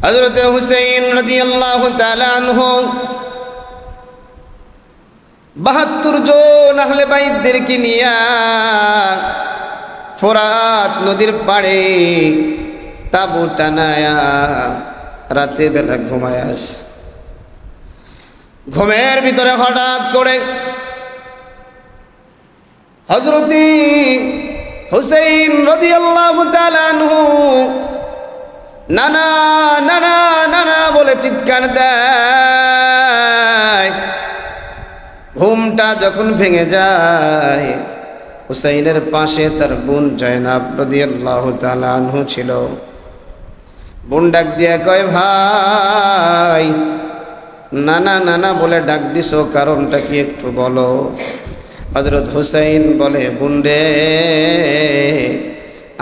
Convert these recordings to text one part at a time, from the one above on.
হযরত হুসাইন রাদিয়াল্লাহু তাআলা আনহু ৭২ জন আহলে বাইতদেরকে নিয়ে ফোরাত নদীর পাড়ে তাঁবু টানায়া রাতের বেলা ঘুমায় আসে। ঘুমের ভিতরে হঠাৎ করে হযরত হুসাইন রাদিয়াল্লাহু তাআলা আনহু নানা নানা নানা বলে চিৎকার দেয়। ঘুমটা যখন ভেঙে যায়, হুসাইনের পাশে তার বোন জয়নাব রাদিয়াল্লাহু তাআলা আনহু ছিল। বোন ডাক দিয়ে কয়, ভাই নানা নানা বলে ডাক দিছো, কারণটা কি একটু বলো। হযরত হুসাইন বলে, বোন রে,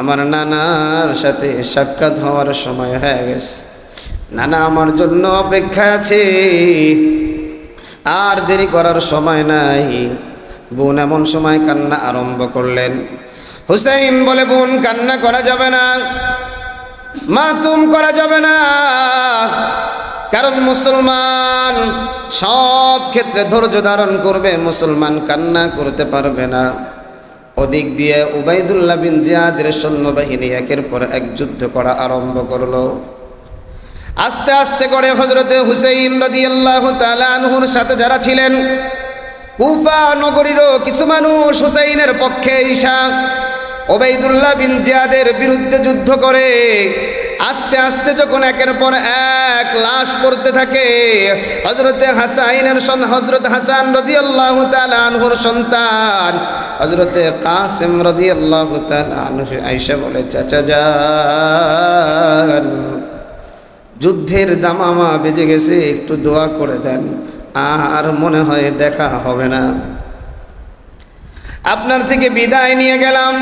আমার নানার সাথে সাক্ষাৎ হওয়ার সময় হয়ে গেছে, নানা আমার জন্য অপেক্ষা আছে, আর দেরি করার সময় নাই। বোন এমন সময় কান্না আরম্ভ করলেন। হুসাইন বলে, বোন কান্না করা যাবে না, মাতুম করা যাবে না, কারণ মুসলমান সব ক্ষেত্রে ধৈর্য ধারণ করবে, মুসলমান কান্না করতে পারবে না। ওদিক দিয়ে উবাইদুল্লাহ বিন জিয়াদের সৈন্যবাহিনী একের পর এক যুদ্ধ করা আরম্ভ করলো। আস্তে আস্তে করে হযরতে হুসাইন রাদিয়াল্লাহু তাআলা আনহুর সাথে যারা ছিলেন, কুফা নগরীরও কিছু মানুষ হুসাইনের পক্ষে ঈশা উবাইদুল্লাহ বিন জিয়াদের বিরুদ্ধে যুদ্ধ করে আস্তে আস্তে যখন একের পর এক লাশ পড়তে থাকে, হযরতে হাসান রাদিয়াল্লাহু তাআলা আনহুর সন্তান হযরতে কাসিম রাদিয়াল্লাহু তাআলা আনহু আয়েশা বলে, চাচা যান, যুদ্ধের দামামা বেজে গেছে, একটু দোয়া করে দেন, আর মনে হয় দেখা হবে না, আপনার থেকে বিদায় নিয়ে গেলাম।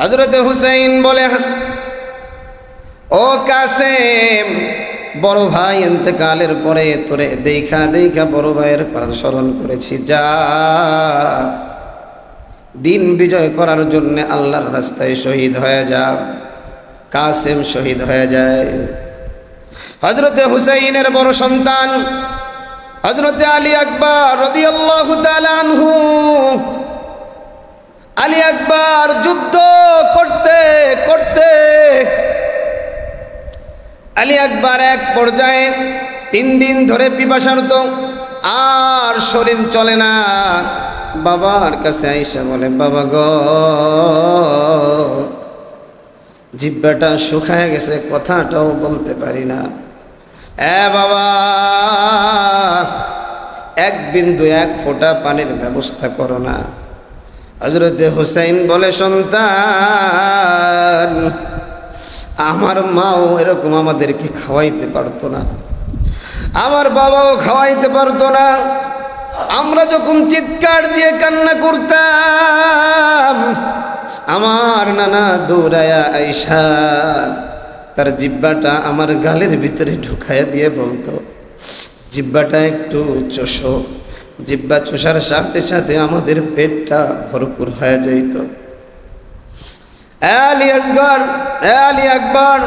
হযরতে হুসাইন বলে, ও কাসেম, বড় ভাই ইন্তেকালের পরে তোরে দেখা দেখা বড় ভাইয়ের কথা স্মরণ করেছি, যা দিন বিজয় করার জন্য আল্লাহর রাস্তায় শহীদ হয়ে যা। কাসেম শহীদ হয়ে যায়। হযরতে হুসাইনের বড় সন্তান হযরতে আলী আকবর রাদিয়াল্লাহু তাআলা আনহু, আলী আকবর যুদ্ধ করতে করতে আলী আকবর এক পর্যায়ে 3 দিন ধরে পিপাসার্ত, আর শরীর চলে না। বাবার কাছে আয়েশা বলে, বাবা গো, জিহ্বাটা শুকায় গেছে, কথাটাও বলতে পারি না। বাবা, এক বিন্দু এক ফোঁটা পানির ব্যবস্থা করো না। হযরতে হুসাইন বলে, সন্তান, আমার মাও এরকম আমাদেরকে খাওয়াইতে পারতো না, আমার বাবাও খাওয়াইতে পারতো না। আমরা যখন চিৎকার দিয়ে কান্না করতাম, আমার নানা দৌড়ায়া আয়েশা তার জিহ্বাটা আমার গালের ভিতরে ঢুকাইয়া দিয়ে বলতো, জিহ্বাটা একটু চোষো। জিহ্বা চোষার সাথে সাথে আমাদের পেটটা ভরপুর হয়ে যাইত। আলী আসগর, আলী আকবর,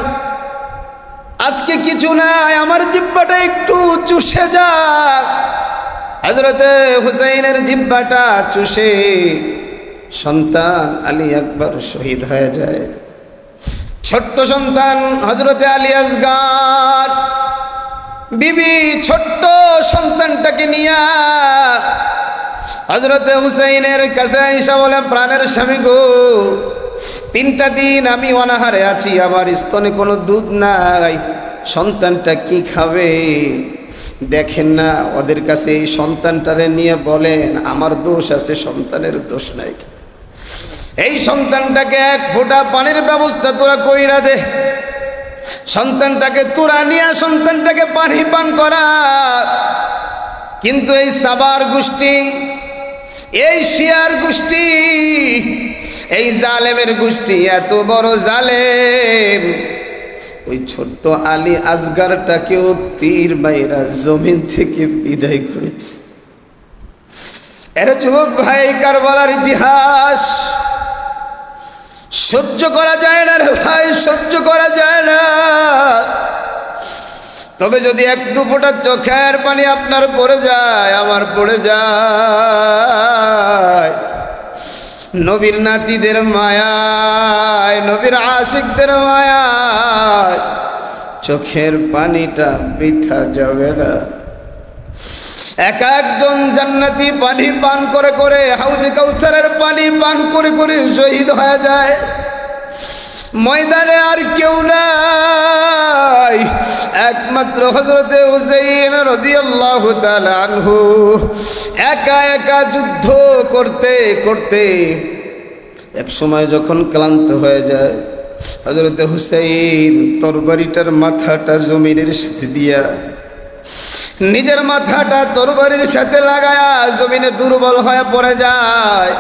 আজকে কিছু নাই, আমার জিহ্বাটা একটু চুষে যা। হযরতে হুসাইনের জিহ্বাটা চুষে সন্তান আলী আকবর শহীদ হয়ে যায়। ছোট্ট সন্তান হযরতে আলী আসগর বিবি ছোট্ট সন্তানটাকে নিয়ে হযরতে হুসাইনের কাছে আয়েশা বলে, প্রাণের স্বামী গো, 3টা দিন আমি অনাহারে আছি, আমার স্তনে কোনো দুধ নাই, সন্তানটা কি খাবে? দেখেন না, ওদের কাছে এই সন্তানটারে নিয়ে বলেন, আমার দোষ আছে, সন্তানের দোষ নাই, এই সন্তানটাকে এক ফোঁটা পানির ব্যবস্থা তোরা কইরা দে, সন্তানটাকে তোরা নিয়ে সন্তানটাকে পানি পান করা। কিন্তু এই সাবার গোষ্ঠী, এই শিয়ার গোষ্ঠী, এই জালেমের গোষ্ঠী এত বড় জালেম, ওই ছোট্ট আলী আসগরটাকেও তীর বাইরা জমিন থেকে বিদায় করেছে। এর যুবক ভাই, কারবালার ইতিহাস সহ্য করা যায় না রে ভাই, সহ্য করা যায় না। তবে যদি এক দু ফোঁটা চোখের পানি আপনার পড়ে যায়, আমার পড়ে যায়, নবীর নাতিদের মায়ায়, নবীর আশিকদের মায়ায় চোখের পানিটা বৃথা যাবে না। এক একজন জান্নাতি পানি পান করে করে, হাউজে কাউসারের পানি পান করে করে শহীদ হয়ে যায়। ময়দানে আর কেউ নাই, একমাত্র হযরতে হুসাইন রাদিয়াল্লাহু তাআলা আনহু একা একা যুদ্ধ করতে করতে এক সময় যখন ক্লান্ত হয়ে যায়, হযরতে হুসাইন তরবারিটার মাথাটা জমিনের সাথে দিয়া, নিজের মাথাটা তরবারির সাথে লাগায়া জমিনে দুর্বল হয়ে পড়ে যায়।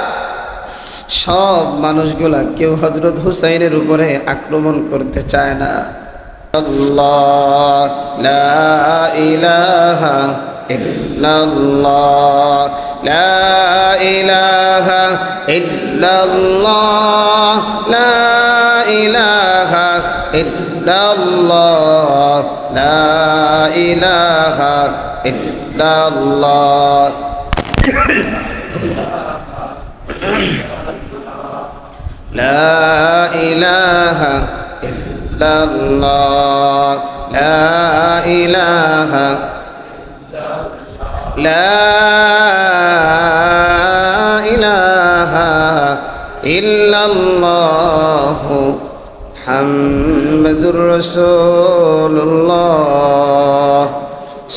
সব মানুষগুলা কেউ হযরত হুসাইনের উপরে আক্রমণ করতে চায় না। আল্লাহ লা ইলাহা ইল্লাল্লাহ, লা ইলাহা ইল্লাল্লাহ, লা ইলাহা ইল্লাল্লাহ, লা ইলাহা ইল্লাল্লাহ, লা ইলাহা ইল্লাল্লাহ, লা ইলাহা, লা ইলাহা ইল্লাল্লাহ, মুহাম্মাদুর রাসূলুল্লাহ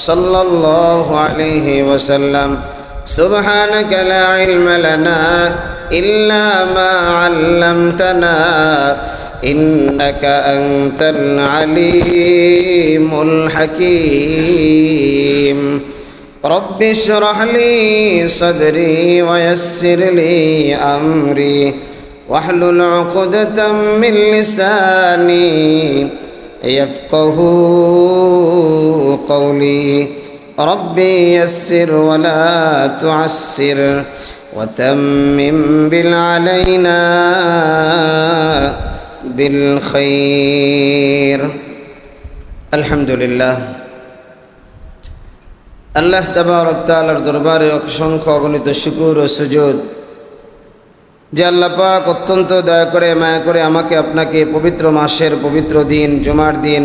সাল্লাল্লাহু আলাইহি ওয়াসাল্লাম। সুবহানাকা লা ইলমা লানা ইল্লা মা আল্লামতানা ইন্নাকা আনতাল আলিমুল হাকীম। রব্বি ইশরাহ লি সাদরি ওয়া ইয়াসসির লি আমরি ওয়াহলুল উকদাতাম মিন লিসানি ইয়াফকাহু কওলি। রব্বি ইয়াসসির ওয়া লা তুআসসির وتمم بالعلينا بالخير। الحمد لله। আল্লাহ তাবারক তাআলার দরবারে অসংখ্য অগণিত শুকর ও সুজুদ যে আল্লাহ পাক অত্যন্ত দয়া করে মায়া করে আমাকে আপনাকে পবিত্র মাসের পবিত্র দিন জুমার দিন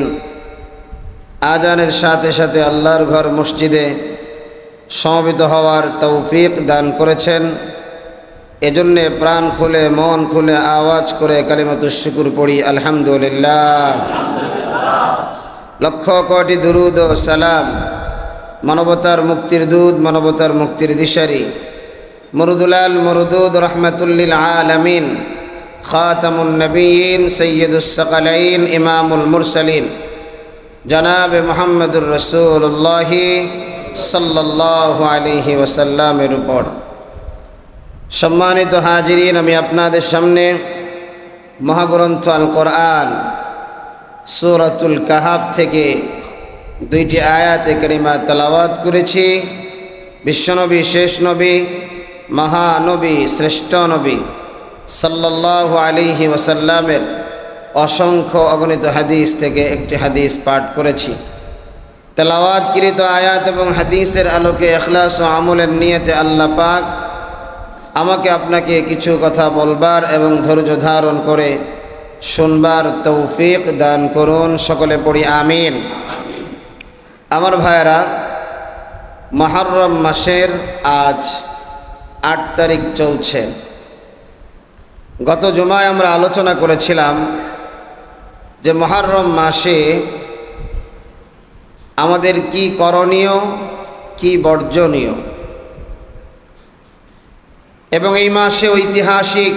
আজানের সাথে সাথে আল্লাহর ঘর মসজিদে সমবেত হওয়ার তৌফিক দান করেছেন। এজন্যে প্রাণ খুলে মন খুলে আওয়াজ করে কালিমাতুশ শুকর পড়ি আলহামদুলিল্লাহ। লক্ষ কোটি দুরুদ ও সালাম মানবতার মুক্তির দূত, মানবতার মুক্তির দিশারি, মুরুদুলাল মুরুদুদ রাহমাতুল লিল আলামিন, খাতামুন নবিয়্যিন, সাইয়্যিদুস সাকালাইন, ইমামুল মুরসালিন জনাবে মুহাম্মদুর রাসূলুল্লাহ সাল্লাল্লাহু আলাইহি ওয়াসাল্লামের উপর। সম্মানিত হাজিরিন, আমি আপনাদের সামনে মহাগ্রন্থ আল কোরআন সূরাতুল কাহাফ থেকে দুইটি আয়াতে কারিমা তেলাওয়াত করেছি। বিশ্বনবী, শেষ নবী, মহানবী, শ্রেষ্ঠ নবী সাল্লাল্লাহু আলাইহি ওয়াসাল্লামের অসংখ্য অগণিত হাদিস থেকে একটি হাদিস পাঠ করেছি। তেলাওয়াতকৃত আয়াত এবং হাদিসের আলোকে ইখলাস ও আমলের নিয়তে আল্লাহ পাক আমাকে আপনাকে কিছু কথা বলবার এবং ধৈর্য ধারণ করে শুনবার তৌফিক দান করুন। সকলে পড়ি আমিন। আমার ভাইয়েরা, মুহররম মাসের আজ ৮ তারিখ চলছে। গত জুমায় আমরা আলোচনা করেছিলাম যে মুহররম মাসে আমাদের কি করণীয়, কি বর্জনীয়, এবং এই মাসে ঐতিহাসিক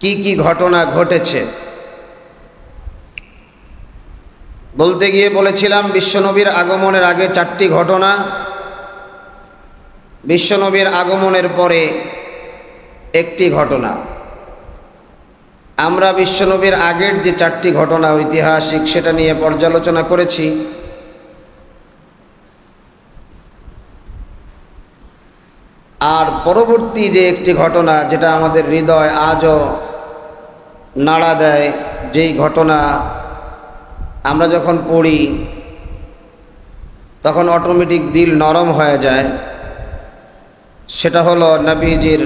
কি কি ঘটনা ঘটেছে। বলতে গিয়ে বলেছিলাম বিশ্বনবীর আগমনের আগে 4টি ঘটনা, বিশ্বনবীর আগমনের পরে একটি ঘটনা। আমরা বিশ্বনবীর আগের যে 4টি ঘটনা ঐতিহাসিক সেটা নিয়ে পর্যালোচনা করেছি। আর পরবর্তী যে একটি ঘটনা যেটা আমাদের হৃদয় আজও নাড়া দেয়, যেই ঘটনা আমরা যখন পড়ি তখন অটোমেটিক দিল নরম হয়ে যায়। সেটা হলো নবীজির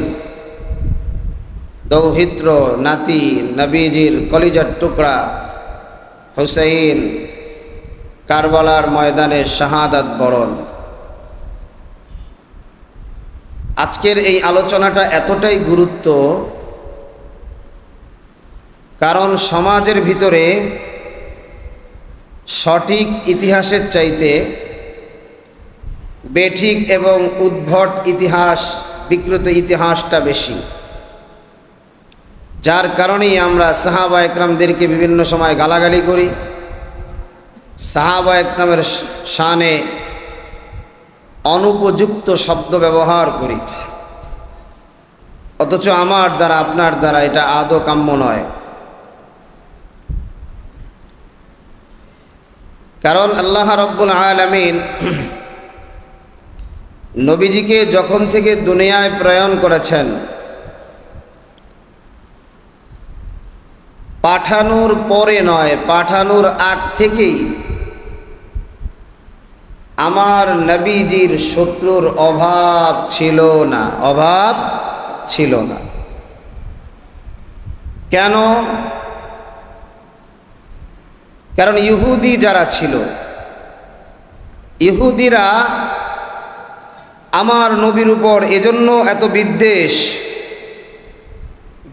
দৌহিত্র নাতি, নবীজির কলিজার টুকরা হুসাইন কারবালার ময়দানে শাহাদাত বরণ। আজকের এই আলোচনাটা এতটাই গুরুত্ব, কারণ সমাজের ভিতরে সঠিক ইতিহাসের চাইতে বেঠিক এবং উদ্ভট ইতিহাস, বিকৃত ইতিহাসটা বেশি। যার কারণেই আমরা সাহাবা একরামদেরকে বিভিন্ন সময় গালাগালি করি, সাহাবা একরামের শানে অনুপযুক্ত শব্দ ব্যবহার করি, অথচ আমার দ্বারা আপনার দ্বারা এটা আদৌ কাম্য নয়। কারণ আল্লাহ রাব্বুল আলামিন নবীজিকে যখন থেকে দুনিয়ায় প্রেরণ করেছেন, পাঠানোর পরে নয়, পাঠানোর আগ থেকেই আমার নবীজির শত্রুর অভাব ছিল না, অভাব ছিল না। কেন? কারণ ইহুদি যারা ছিল, ইহুদিরা আমার নবীর উপর এজন্য এত বিদ্বেষ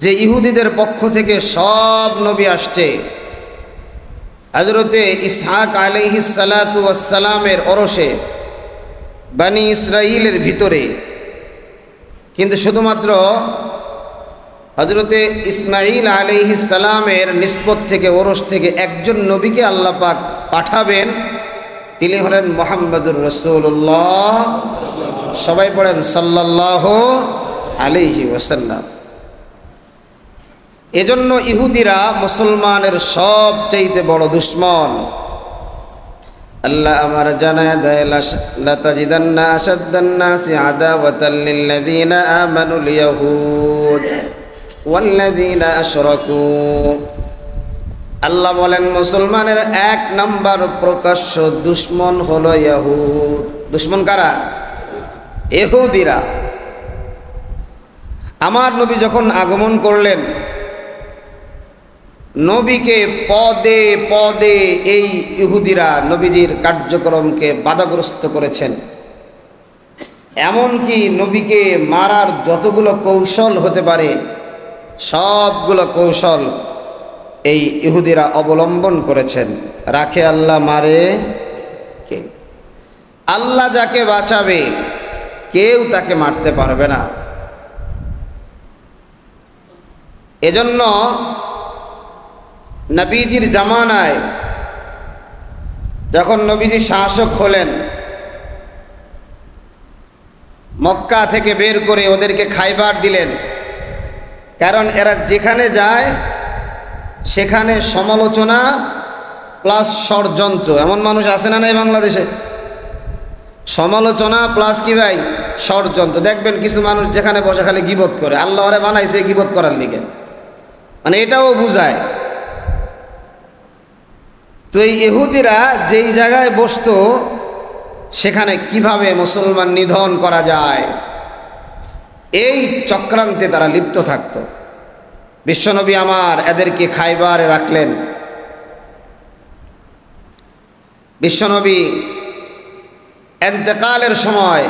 যে ইহুদিদের পক্ষ থেকে সব নবী আসছে হযরতে ইসহাক আলাইহিস সালাতু ওয়াস সালামের ওরসে বনি ইসরাইলের ভিতরে, কিন্তু শুধুমাত্র হযরতে ইসমাঈল আলাইহিস সালামের নিসবত থেকে, ওরস থেকে একজন নবীকে আল্লাহ পাক পাঠাবেন, তিনি হলেন মুহাম্মদুর রাসূলুল্লাহ। সবাই পড়েন সাল্লাল্লাহু আলাইহি ওয়াসাল্লাম। এজন্য ইহুদিরা মুসলমানের সবচেয়ে বড় দুশমন। আল্লাহ আমার জানায় দেয়, লাতাজিদান্না আশাদ্দান নাসি আদাওয়াতাল লিল্লাযীনা আমানুল ইয়াহুদ ওয়াল্লাযীনা আশরাকু। আল্লাহ বলেন মুসলমানের এক নাম্বার প্রকাশ্য দুশমন হলো ইহুদ। দুশমন কারা? ইহুদিরা। আমার নবী যখন আগমন করলেন, নবীকে পদে পদে এই ইহুদিরা নবীজির কার্যক্রমকে বাধাগ্রস্ত করেছেন। এমনকি নবীকে মারার যতগুলো কৌশল হতে পারে সবগুলো কৌশল এই ইহুদিরা অবলম্বন করেছেন। রাখে আল্লাহ, মারে কে? আল্লাহ যাকে বাঁচাবে কেউ তাকে মারতে পারবে না। এজন্য নবীজির জামানায় যখন নবীজি শাসক হলেন, মক্কা থেকে বের করে ওদেরকে খাইবার দিলেন। কারণ এরা যেখানে যায় সেখানে সমালোচনা প্লাস ষড়যন্ত্র। এমন মানুষ আছে না নাই বাংলাদেশে? সমালোচনা প্লাস কি ভাই? ষড়যন্ত্র। দেখবেন কিছু মানুষ যেখানে বসে খালি গীবত করে, আল্লাহ ওরে বানাইছে গীবত করার লিগে, মানে এটাও বুঝায়। তো এই ইহুদিরা যেই জায়গায় বসতো সেখানে কিভাবে মুসলমান নিধন করা যায় এই চক্রান্তে তারা লিপ্ত থাকত। বিশ্বনবী আমার এদেরকে খাইবারে রাখলেন। বিশ্বনবী ইন্তেকালের সময়,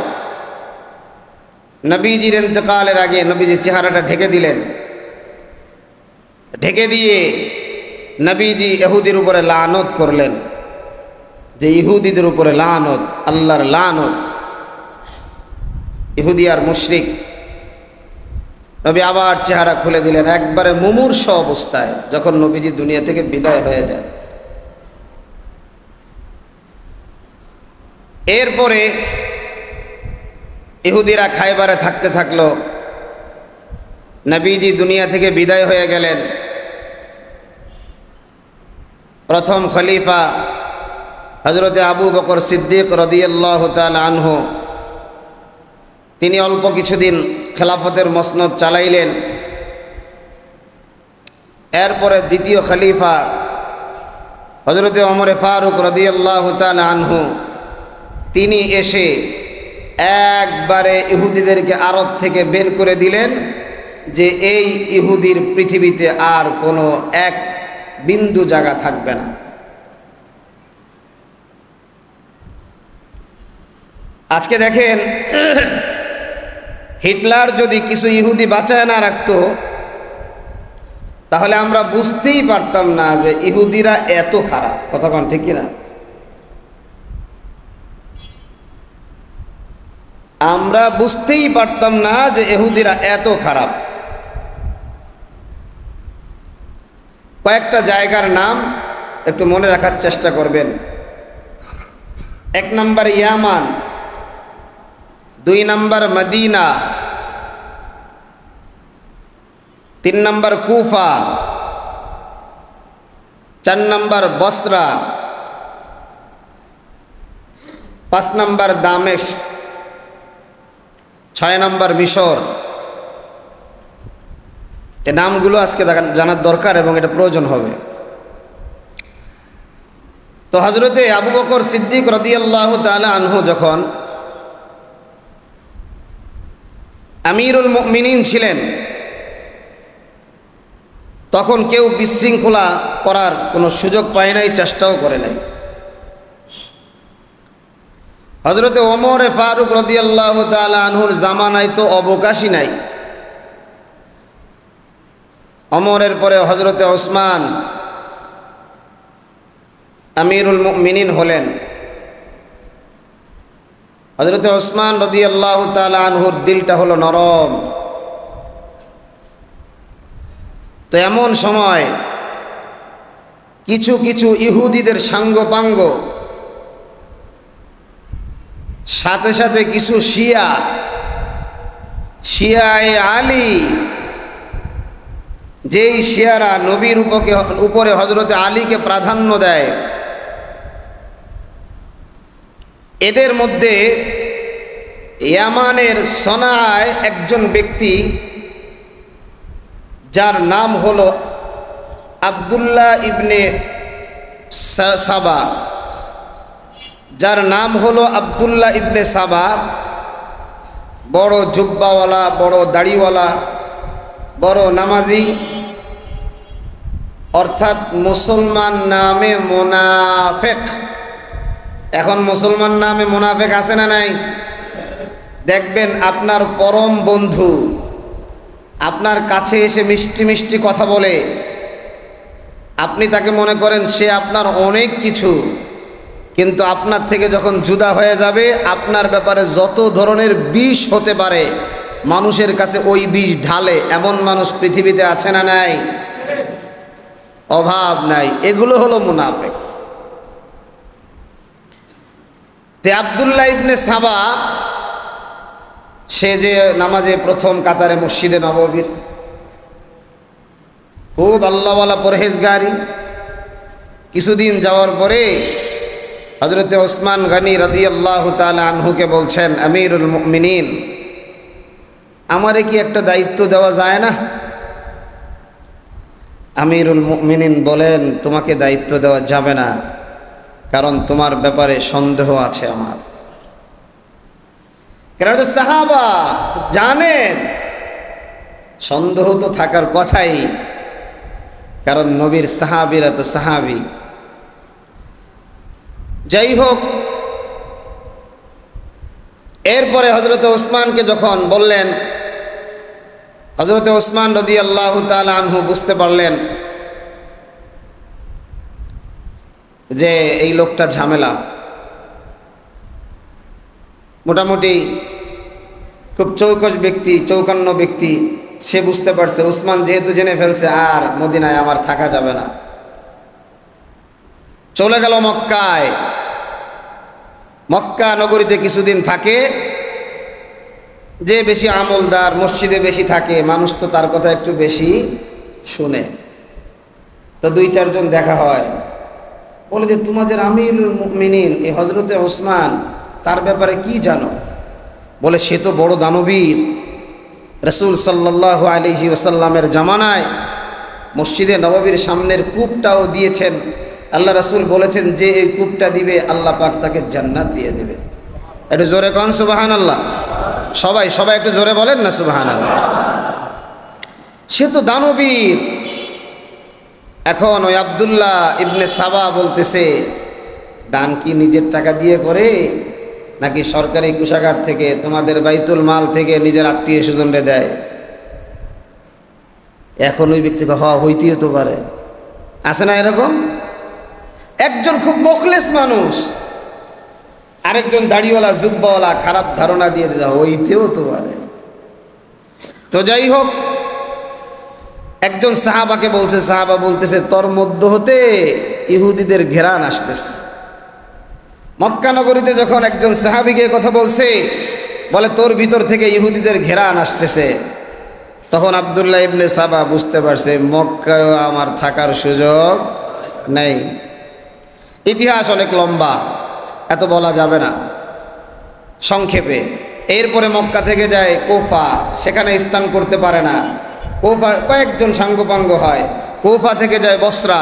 নবীজির ইন্তেকালের আগে নবীজির চেহারাটা ঢেকে দিলেন। ঢেকে দিয়ে নবীজি ইহুদির উপরে লানত করলেন যে ইহুদিদের উপরে লানত, আল্লাহর লানত, ইহুদি আর মুশরিক। নবী আবার চেহারা খুলে দিলেন একবারে মুমূর্ষ অবস্থায়, যখন নবীজি দুনিয়া থেকে বিদায় হয়ে যায়। এরপরে ইহুদিরা খাইবারে থাকতে থাকলো। নবীজি দুনিয়া থেকে বিদায় হয়ে গেলেন। প্রথম খলিফা হযরতে আবু বকর সিদ্দিক রাদিয়াল্লাহু তাআলা আনহু, তিনি অল্প কিছুদিন খেলাফতের মসনদ চালাইলেন। এরপরে দ্বিতীয় খলিফা হযরতে ওমরে ফারুক রাদিয়াল্লাহু তাআলা আনহু তিনি এসে একবারে ইহুদিদেরকে আরব থেকে বের করে দিলেন যে এই ইহুদির পৃথিবীতে আর কোনো এক বিন্দু জায়গা থাকবে না। আজকে দেখেন, হিটলার যদি কিছু ইহুদি বাঁচায় না রাখতো তাহলে আমরা বুঝতেই পারতাম না যে ইহুদিরা এত খারাপ। কথা কোন ঠিক কিনা? আমরা বুঝতেই পারতাম না যে ইহুদিরা এত খারাপ। কয়েকটা জায়গার নাম একটু মনে রাখার চেষ্টা করবেন। 1 নম্বর ইয়ামান, 2 নম্বর মদিনা, 3 নম্বর কুফা, 4 নম্বর বসরা, 5 নম্বর দামেস্ক, 6 নম্বর মিশর। এই নামগুলো আজকে জানার দরকার এবং এটা প্রয়োজন হবে। তো হযরতে আবু বকর সিদ্দিক রাদিয়াল্লাহু তাআলা আনহু যখন আমিরুল মুমিনিন ছিলেন তখন কেউ বিশৃঙ্খলা করার কোনো সুযোগ পায় নাই, চেষ্টাও করে নাই। হযরতে ওমর ফারুক রাদিয়াল্লাহু তাআলা আনহুর জামানায় তো অবকাশই নাই। ওমরের পরে হযরতে ওসমান আমিরুল মুমিনিন হলেন। হযরতে ওসমান রাদিয়াল্লাহু তাআলা আনহুর দিলটা হলো নরম। তো এমন সময় কিছু কিছু ইহুদিদের সাঙ্গপাঙ্গ, সাথে সাথে কিছু শিয়ায়ে আলী, যেই শিয়ারা নবীর উপরে হযরতে আলীকে প্রাধান্য দেয়, এদের মধ্যে ইয়ামানের সনায় একজন ব্যক্তি যার নাম হলো আব্দুল্লাহ ইবনে সাবা, বড় জুব্বাওয়ালা, বড় দাড়িওয়ালা, বড় নামাজি, অর্থাৎ মুসলমান নামে মুনাফিক। এখন মুসলমান নামে মুনাফিক আছে না নাই? দেখবেন আপনার পরম বন্ধু আপনার কাছে এসে মিষ্টি মিষ্টি কথা বলে, আপনি তাকে মনে করেন সে আপনার অনেক কিছু, কিন্তু আপনার থেকে যখন জুদা হয়ে যাবে আপনার ব্যাপারে যত ধরনের বিষ হতে পারে মানুষের কাছে ওই বিষ ঢালে। এমন মানুষ পৃথিবীতে আছে না নাই? অভাব নাই। এগুলো হলো মুনাফিক। তে আব্দুল্লাহ ইবনে সাবা, সে যে নামাজে প্রথম কাতারে মসজিদে নববীর, খুব আল্লাহওয়ালা পরহেজগারি। কিছুদিন যাওয়ার পরে হযরতে ওসমান গনি রাদিয়াল্লাহু তাআলা আনহুকে বলছেন, আমিরুল মুমিনিন, আমারে কি একটা দায়িত্ব দেওয়া যায় না? আমিরুল মুমিনিন বলেন, তোমাকে দায়িত্ব দেওয়া যাবে না, কারণ তোমার ব্যাপারে সন্দেহ আছে আমার। কারণ তো সাহাবা জানেন সন্দেহ তো থাকার কথাই, কারণ নবীর সাহাবীরা তো সাহাবী। যাই হোক, এরপরে হযরত ওসমানকে যখন বললেন, হযরত ওসমান রাদিয়াল্লাহু তাআলা আনহু বুঝতে পারলেন যে এই লোকটা ঝামেলা, মোটামুটি খুব চৌকস ব্যক্তি, চৌকান্ন ব্যক্তি। সে বুঝতে পারছে ওসমান যেহেতু জেনে ফেলছে আর মদিনায় আমার থাকা যাবে না, চলে গেল মক্কায়। মক্কা নগরীতে কিছুদিন থাকে। যে বেশি আমলদার, মসজিদে বেশি থাকে, মানুষ তো তার কথা একটু বেশি শুনে। তো 2-4 জন দেখা হয়, বলে যে তোমাদের আমিরুল মুমিনিন এই হযরতে ওসমান, তার ব্যাপারে কি জানো? বলে সে তো বড় দানবীর, রাসূল সাল্লাল্লাহু আলাইহি ওয়াসাল্লামের জামানায় মসজিদে নববীর সামনের কূপটাও দিয়েছেন আল্লাহ রাসূল বলেছেন যে এই কূপটা দিবে আল্লাহ পাক তাকে জান্নাত দিয়ে দেবে। একটু জোরে কোন সুবহানাল্লাহ। সবাই সবাই একটু জোরে বলেন না সুবহানাল্লাহ। সে তো দানবীর। এখন ওই আব্দুল্লাহ ইবনে সাবা বলতেছে, দান কি নিজের টাকা দিয়ে করে নাকি সরকারি কোষাগার থেকে, তোমাদের বাইতুল মাল থেকে নিজের আত্মীয় স্বজনরে দেয়? এখন ওই ব্যক্তিকে হইতেই তো পারে, আছে না এরকম? একজন খুব মুখলেস মানুষ, আরেকজন দাড়িওয়ালা জুব্বাওয়ালা খারাপ ধারণা দিয়ে হইতেও তো পারে। তো যাই হোক, একজন সাহাবাকে বলছে, সাহাবা বলতেছে তোর মধ্য হতে ইহুদিদের ঘেরান আসতেছে। মক্কা নগরীতে যখন একজন সাহাবীকে কথা বলছে, বলে তোর ভিতর থেকে ইহুদিদের ঘেরান আসতেছে, তখন আব্দুল্লাহ ইবনে সাবা বুঝতে পারছে মক্কায়ও আমার থাকার সুযোগ নেই। ইতিহাস অনেক লম্বা, এত বলা যাবে না, সংক্ষেপে। এরপরে মক্কা থেকে যায় কুফা, সেখানে স্থান করতে পারে না। কুফা কয়েকজন সাঙ্গপাঙ্গ হয়। কুফা থেকে যায় বসরা,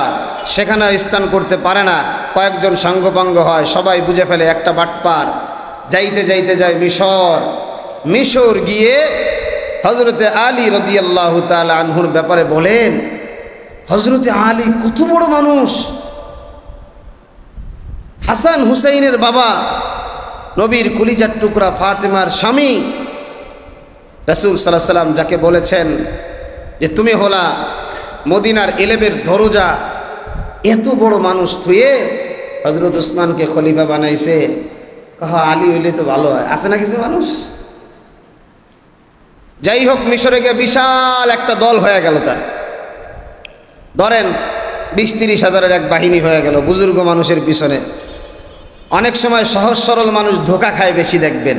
সেখানে স্থান করতে পারে না, কয়েকজন সাঙ্গপাঙ্গ হয়। সবাই বুঝে ফেলে একটা বাটপার। যাইতে যাইতে যায় মিশর। মিশর গিয়ে হজরতে আলী রাদিয়াল্লাহু তাআলা আনহুর ব্যাপারে বলেন, হজরতে আলী কত বড় মানুষ, হাসান হুসাইনের বাবা, নবীর কলিজার টুকরা ফাতেমার স্বামী, রাসূল সাল্লাল্লাহু আলাইহি সাল্লাম যাকে বলেছেন যে তুমি হলা মদিনার এলেবের দরজা, এত বড় মানুষ থুয়ে হযরত উসমানকে খলিফা বানাইছে। আলী হইলে তো ভালো হয়, আছে না কিছু মানুষ? যাই হোক, মিশরে গিয়ে বিশাল একটা দল হয়ে গেল। তার ধরেন 20-30 হাজারের এক বাহিনী হয়ে গেল বুজুর্গ মানুষের পিছনে। অনেক সময় সহজ সরল মানুষ ধোঁকা খায় বেশি, দেখবেন,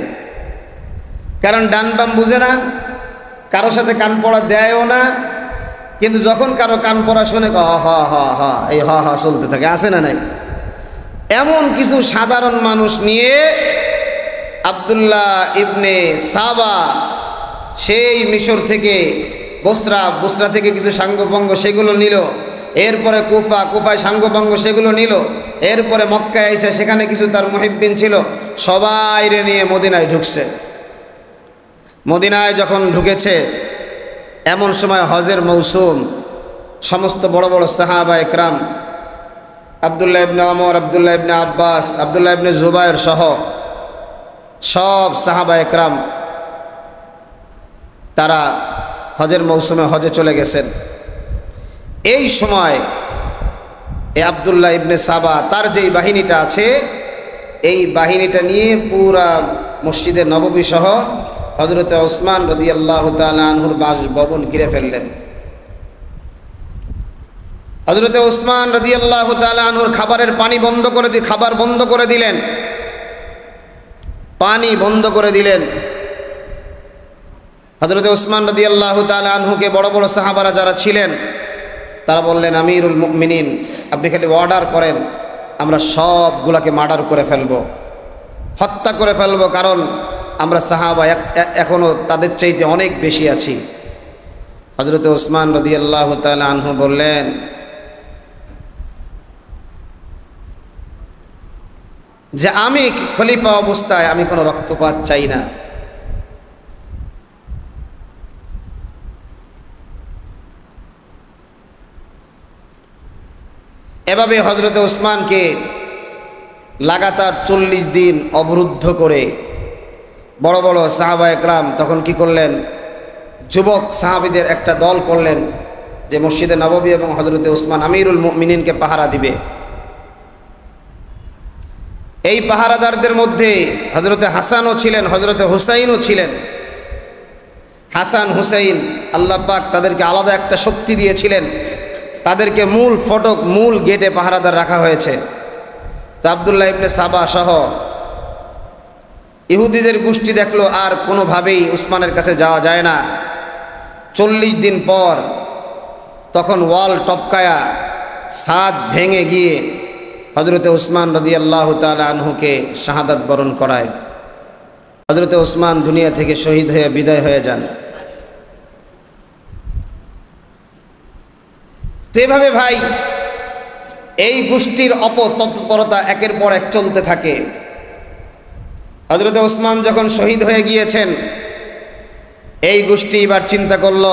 কারণ ডান বাম বুঝে না, কারো সাথে কান পড়া দেয়ও না, কিন্তু যখন কারো কান পড়া শুনে এই চলতে থাকে, আছে না নাই? এমন কিছু সাধারণ মানুষ নিয়ে আব্দুল্লাহ ইবনে সাবা সেই মিশর থেকে বসরা থেকে কিছু সাঙ্গপাঙ্গ সেগুলো নিল। এরপরে কুফায় সাঙ্গপাঙ্গ সেগুলো নিল। এরপরে মক্কায় এসে সেখানে কিছু তার মুহিব্বিন ছিল, সবাই নিয়ে মদিনায় ঢুকছে। মদিনায় যখন ঢুকেছে, এমন সময় হজের মৌসুম। সমস্ত বড় বড় সাহাবা একরাম, আব্দুল্লাহ ইবনে ওমর, আব্দুল্লাহ ইবনে আব্বাস, আব্দুল্লাহ ইবনে জুবায়ের সহ সব সাহাবা একরাম তারা হজের মৌসুমে হজে চলে গেছেন। এই সময় এই আব্দুল্লাহ ইবনে সাবা তার যেই বাহিনীটা আছে, এই বাহিনীটা নিয়ে পুরা মসজিদে নববী সহ হযরতে ওসমান রাদিয়াল্লাহু তাআলা আনহুর বাসভবন ঘিরে ফেললেন। হযরতে ওসমান রাদিয়াল্লাহু তাআলা আনহুর খাবার বন্ধ করে দিলেন, পানি বন্ধ করে দিলেন। হযরতে ওসমান রাদিয়াল্লাহু তাআলা আনহুকে বড় বড় সাহাবারা যারা ছিলেন তারা বললেন, আমিরুল মুমিনিন, আপনি খালি অর্ডার করেন, আমরা সবগুলাকে মার্ডার করে ফেলবো, হত্যা করে ফেলবো, কারণ আমরা সাহাবা এখনো তাদের চাইতে অনেক বেশি আছি। হযরতে ওসমান রাদিয়াল্লাহু তাআলা আনহু বললেন, যে আমি খলিফা অবস্থায় আমি কোনো রক্তপাত চাই না। এভাবে হযরতে ওসমানকে লাগাতার 40 দিন অবরুদ্ধ করে বড় বড় সাহাবা একরাম তখন কি করলেন, যুবক সাহাবীদের একটা দল করলেন যে মসজিদে নববী এবং হযরতে ওসমান আমিরুল মুমিনিনকে পাহারা দিবে। এই পাহারাদারদের মধ্যে হযরতে হাসানও ছিলেন, হযরতে হুসাইনও ছিলেন। হাসান হুসাইন আল্লাহ পাক তাদেরকে আলাদা একটা শক্তি দিয়েছিলেন, তাদেরকে মূল গেটে পাহারাদার রাখা হয়েছে। তো আব্দুল্লাহ ইবনে সাবা সহ ইহুদিদের গোষ্ঠী দেখলো আর কোনোভাবেই উসমানের কাছে যাওয়া যায় না। 40 দিন পর তখন ওয়াল টপকায়া ছাদ ভেঙে গিয়ে হযরতে ওসমান রাদিয়াল্লাহু তাআলা আনহুকে শাহাদাত বরণ করায়। হযরতে ওসমান দুনিয়া থেকে শহীদ হয়ে বিদায় হয়ে যান। তো এভাবে ভাই এই গোষ্ঠীর অপতৎপরতা একের পর এক চলতে থাকে। হযরত ওসমান যখন শহীদ হয়ে গিয়েছেন, এই গোষ্ঠী এবার চিন্তা করল,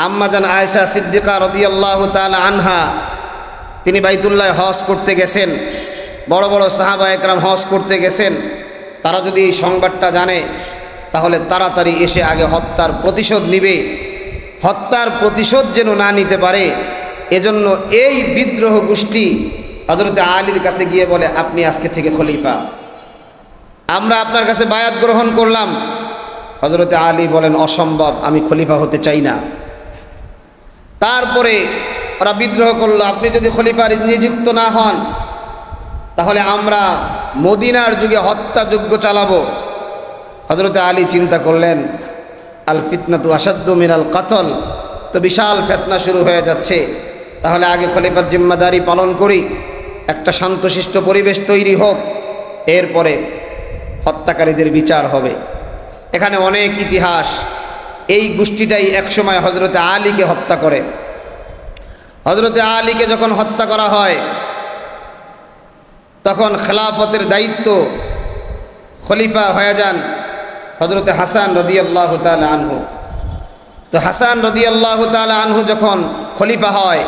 আম্মাজান আয়েশা সিদ্দিকা রাদিয়াল্লাহু তাআলা আনহা তিনি বাইতুল্লাহ হজ করতে গেছেন, বড় বড় সাহাবা একরাম হজ করতে গেছেন, তারা যদি এই সংবাদটা জানে তাহলে তাড়াতাড়ি এসে আগে হত্যার প্রতিশোধ নিবে। হত্যার প্রতিশোধ যেন না নিতে পারে, এজন্য এই বিদ্রোহ গোষ্ঠী হযরত আলীর কাছে গিয়ে বলে, আপনি আজকে থেকে খলিফা, আমরা আপনার কাছে বায়াত গ্রহণ করলাম। হযরত আলী বলেন, অসম্ভব, আমি খলিফা হতে চাই না। তারপরে ওরা বিদ্রোহ করলো, আপনি যদি খলিফা নিযুক্ত না হন তাহলে আমরা মদিনার যুগে হত্যাযজ্ঞ চালাবো। হযরত আলী চিন্তা করলেন, আল ফিতনাতু আসাদ্দু মিনাল কাতল, তো বিশাল ফিতনা শুরু হয়ে যাচ্ছে, তাহলে আগে খলিফার জিম্মাদারি পালন করি, একটা শান্তশিষ্ট পরিবেশ তৈরি হোক, এরপরে হত্যাকারীদের বিচার হবে। এখানে অনেক ইতিহাস। এই গোষ্ঠীটাই একসময় হযরত আলীকে হত্যা করে। হযরত আলীকে যখন হত্যা করা হয় তখন খেলাফতের দায়িত্ব খলিফা হয়ে যান হযরত হাসান রাদিয়াল্লাহু তাআলা আনহু। তো হাসান রাদিয়াল্লাহু তাআলা আনহু যখন খলিফা হয়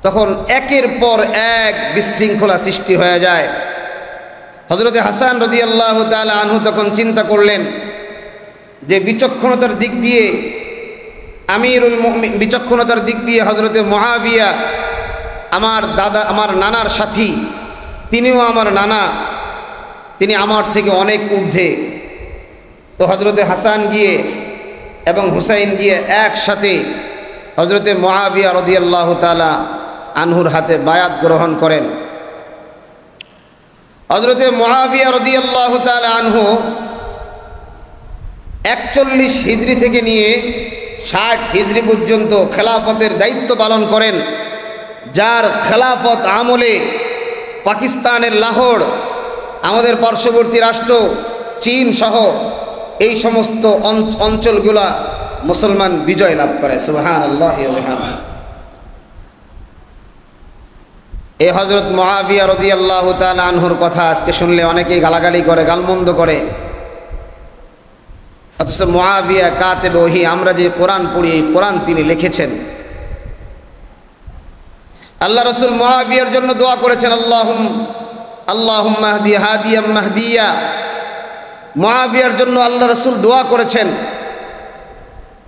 তখন একের পর এক বিশৃঙ্খলা সৃষ্টি হয়ে যায়। হযরত হাসান রাদিয়াল্লাহু তাআলা আনহু তখন চিন্তা করলেন যে বিচক্ষণতার দিক দিয়ে আমিরুল মুমিনিন, বিচক্ষণতার দিক দিয়ে হযরত মুআবিয়া আমার দাদা, আমার নানার সাথী, তিনিও আমার নানা, তিনি আমার থেকে অনেক ঊর্ধ্বে। তো হযরত হাসান গিয়ে এবং হুসাইন গিয়ে একসাথে হযরত মুআবিয়া রাদিয়াল্লাহু তাআলা আনহুর হাতে বায়াত গ্রহণ করেন। হযরত মুআবিয়া রাদিয়াল্লাহু তাআলা আনহু 41 হিজরি থেকে নিয়ে 60 হিজরি পর্যন্ত খেলাফতের দায়িত্ব পালন করেন, যার খেলাফত আমলে পাকিস্তানের লাহোর, আমাদের পার্শ্ববর্তী রাষ্ট্র চীন সহ এই সমস্ত অঞ্চলগুলা মুসলমান বিজয় লাভ করে। সুবহানাল্লাহি ওয়া বিহামদিহি। এই হযরত মুআবিয়া রাদিয়াল্লাহু তাআলা আনহুর কথা আজকে শুনলে অনেকেই গালাগালি করে, গালমন্দ করে, অথচ মুআবিয়া কাতেবে ওহী, আমরা যে কোরআন পড়ি এই কোরআন তিনি লিখেছেন। আল্লাহ রাসূল মুআবিয়ার জন্য দোয়া করেছেন, আল্লাহুম্মা হদি হাদিয়াম মাহদিয়া। মুআবিয়ার জন্য আল্লাহ রাসূল দোয়া করেছেন।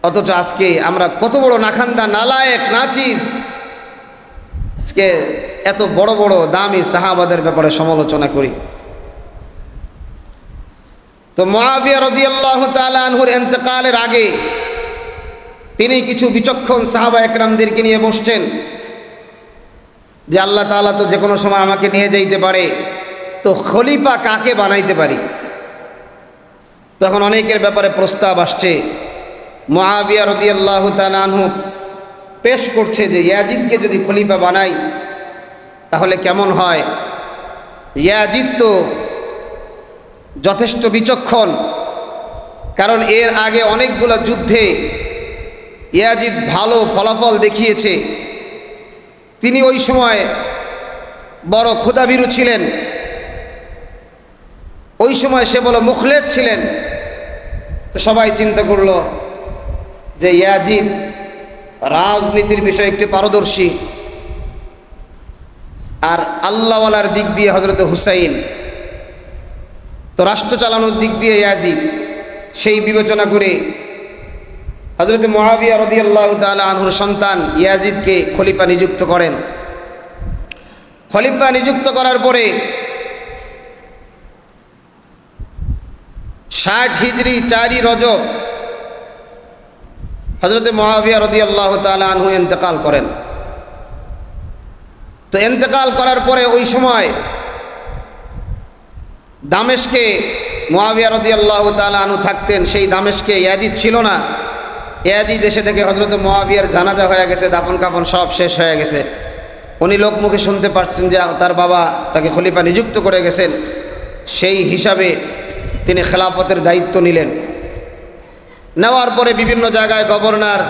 অথচ আজকে আমরা কত বড় নাখান্দা, নালায়েক, নাচিস, আজকে এত বড় বড় দামি সাহাবাদের ব্যাপারে সমালোচনা করি। তো মুআবিয়া রাদিয়াল্লাহু তাআলা আনহুর ইন্তেকালের আগে তিনি কিছু বিচক্ষণ সাহাবা একরামদেরকে নিয়ে বসছেন যে আল্লাহ তাআলা তো যে কোনো সময় আমাকে নিয়ে যাইতে পারে, তো খলিফা কাকে বানাইতে পারি। তখন অনেকের ব্যাপারে প্রস্তাব আসছে। মুআবিয়া রাদিয়াল্লাহু তাআলা আনহু পেশ করছে যে ইয়াজিদকে যদি খলিফা বানাই তাহলে কেমন হয়। ইয়াজিদ তো যথেষ্ট বিচক্ষণ, কারণ এর আগে অনেকগুলো যুদ্ধে ইয়াজিদ ভালো ফলাফল দেখিয়েছে। তিনি ওই সময় বড় ক্ষুধাভীরু ছিলেন, ওই সময় সে বড় মুখলেস ছিলেন। তো সবাই চিন্তা করল যে ইয়াজিদ রাজনীতির বিষয়ে একটু পারদর্শী, আর আল্লাহওয়ালার দিক দিয়ে হযরত হুসাইন, তো রাষ্ট্র চালানোর দিক দিয়ে ইয়াজিদ। সেই বিবেচনা করে হযরত মুআবিয়া রাদিয়াল্লাহু তাআলা আনহুর সন্তান ইয়াজিদকে খলিফা নিযুক্ত করেন। খলিফা নিযুক্ত করার পরে 60 হিজরি 4 রজব হযরত মুআবিয়া রাদিয়াল্লাহু তাআলা আনহু ইন্তেকাল করেন। তো ইন্তেকাল করার পরে ওই সময় দামেশকে মুআবিয়া রাদিয়াল্লাহু তাআলা আনহু থাকতেন, সেই দামেশকে ইয়াজিদ ছিল না। ইয়াজিদ এসে থেকে হযরত মুআবিয়ার জানাজা হয়ে গেছে, দাফন কাফন সব শেষ হয়ে গেছে। উনি লোকমুখে শুনতে পাচ্ছেন যে তার বাবা তাকে খলিফা নিযুক্ত করে গেছেন। সেই হিসাবে তিনি খেলাফতের দায়িত্ব নিলেন। নেওয়ার পরে বিভিন্ন জায়গায় গভর্নর